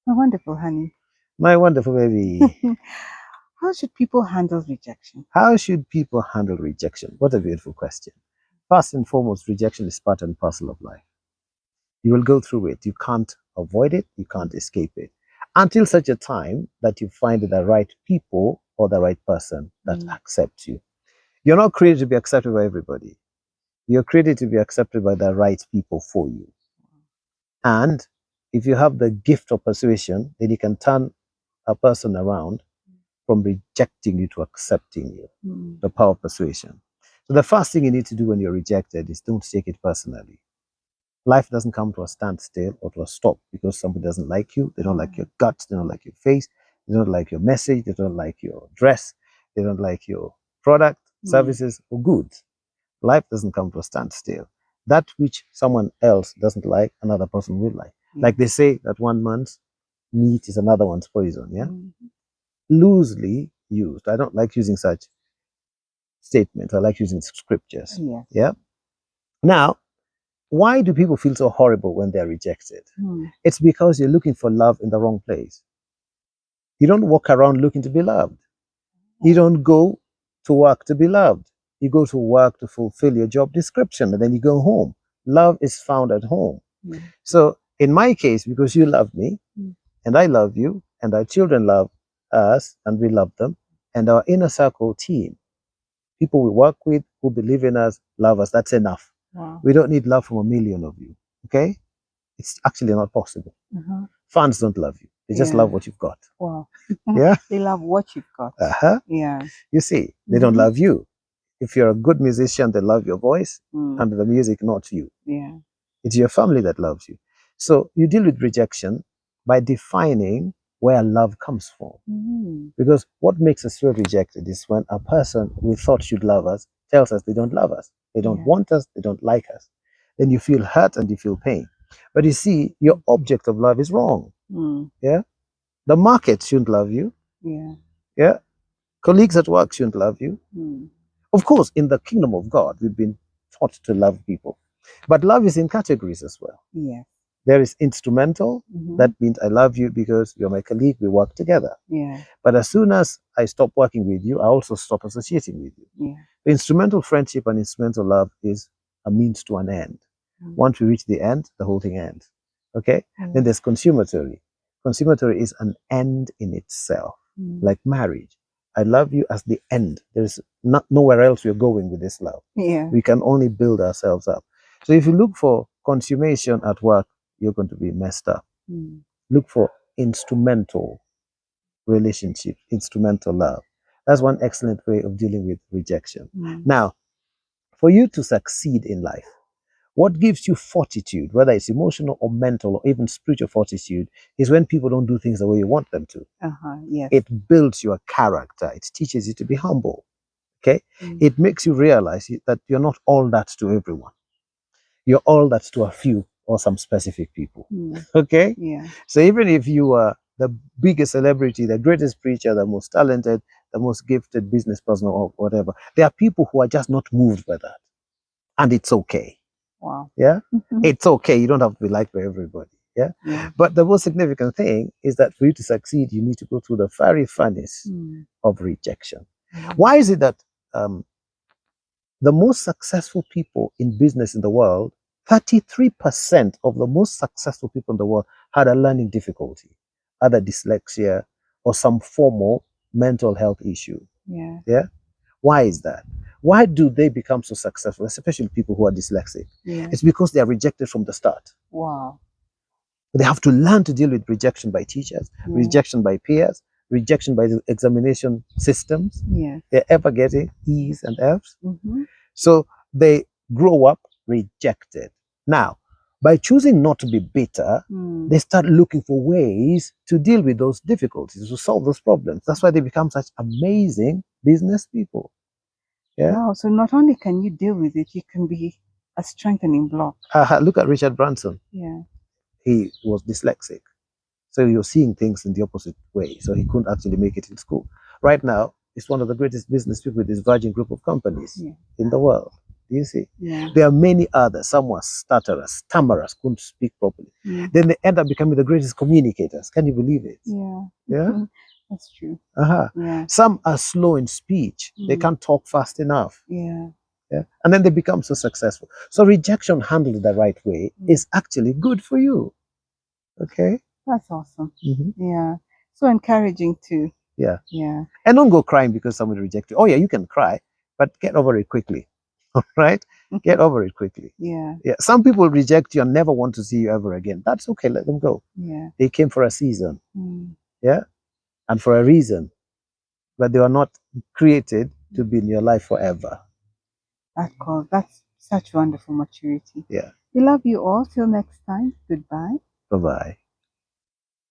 My wonderful honey. My wonderful baby. How should people handle rejection? How should people handle rejection? What a beautiful question. First and foremost, rejection is part and parcel of life. You will go through it. You can't avoid it. You can't escape it. Until such a time that you find the right people or the right person that accepts you. You're not created to be accepted by everybody. You're created to be accepted by the right people for you. And if you have the gift of persuasion, then you can turn a person around from rejecting you to accepting you. The power of persuasion. So the first thing you need to do when you're rejected is don't take it personally. Life doesn't come to a standstill or to a stop because somebody doesn't like you. They don't like your guts. They don't like your face. They don't like your message. They don't like your dress. They don't like your product, services, or goods. Life doesn't come to a standstill. That which someone else doesn't like, another person will like. Like they say that one man's meat is another one's poison. Yeah, loosely used. I don't like using such statements. I like using scriptures. Yeah. Now, why do people feel so horrible when they're rejected? It's because you're looking for love in the wrong place. You don't walk around looking to be loved. You don't go to work to be loved. You go to work to fulfill your job description and then you go home. Love is found at home. So in my case, because you love me and I love you and our children love us and we love them and our inner circle team, people we work with who believe in us, love us, that's enough. We don't need love from a million of you. Okay? It's actually not possible. Fans don't love you. They just love what you've got. Wow. Yeah. They love what you've got. Yeah. You see, they don't love you. If you're a good musician, they love your voice and the music, not you. Yeah. It's your family that loves you. So you deal with rejection by defining where love comes from. Because what makes us feel rejected is when a person we thought should love us tells us they don't love us. They don't want us. They don't like us. Then you feel hurt and you feel pain. But you see, your object of love is wrong. Yeah. The market shouldn't love you. Yeah. Colleagues at work shouldn't love you. Of course, in the kingdom of God, we've been taught to love people. But love is in categories as well. Yeah. There is instrumental. That means I love you because you're my colleague. We work together. Yeah. But as soon as I stop working with you, I also stop associating with you. Yeah. Instrumental friendship and instrumental love is a means to an end. Once we reach the end, the whole thing ends. Okay? Then there's consummatory. Consummatory is an end in itself, like marriage. I love you as the end. There's nowhere else we're going with this love. Yeah. We can only build ourselves up. So if you look for consummation at work, you're going to be messed up. Look for instrumental relationship, instrumental love. That's one excellent way of dealing with rejection. Now, for you to succeed in life, what gives you fortitude, whether it's emotional or mental or even spiritual fortitude, is when people don't do things the way you want them to. Yes. It builds your character. It teaches you to be humble. Okay? It makes you realize that you're not all that to everyone. You're all that to a few or some specific people. Okay? Yeah. So even if you are the biggest celebrity, the greatest preacher, the most talented, the most gifted business person or whatever, there are people who are just not moved by that. And it's okay. Wow. Yeah? It's okay. You don't have to be liked by everybody. Yeah? But the most significant thing is that for you to succeed, you need to go through the fiery furnace of rejection. Why is it that the most successful people in business in the world, 33% of the most successful people in the world had a learning difficulty, either dyslexia or some form of mental health issue? Yeah? Why is that? Why do they become so successful, especially people who are dyslexic? It's because they are rejected from the start. Wow. They have to learn to deal with rejection by teachers, rejection by peers, rejection by the examination systems. They're ever getting E's and F's. So they grow up rejected. Now, by choosing not to be bitter, they start looking for ways to deal with those difficulties, to solve those problems. That's why they become such amazing business people. Yeah. Wow. So not only can you deal with it, you can be a strengthening block. Look at Richard Branson. Yeah. He was dyslexic. So you're seeing things in the opposite way. So he couldn't actually make it in school. Right now, he's one of the greatest business people with this Virgin Group of companies in the world. Do you see? Yeah. There are many others. Some were stutterers, stammerers, couldn't speak properly. Then they end up becoming the greatest communicators. Can you believe it? Yeah. Yeah. That's true. Uh-huh. Yeah. Some are slow in speech. They can't talk fast enough. Yeah. Yeah. And then they become so successful. So rejection handled the right way is actually good for you. Okay. That's awesome. Mm-hmm. Yeah. So encouraging too. Yeah. Yeah. And don't go crying because someone rejected you. Oh yeah, you can cry, but get over it quickly. All right? Get over it quickly. Yeah. Yeah. Some people reject you and never want to see you ever again. That's okay. Let them go. Yeah. They came for a season. Mm. Yeah. And for a reason. But they were not created to be in your life forever. That's such wonderful maturity. Yeah. We love you all. Till next time. Goodbye. Bye-bye.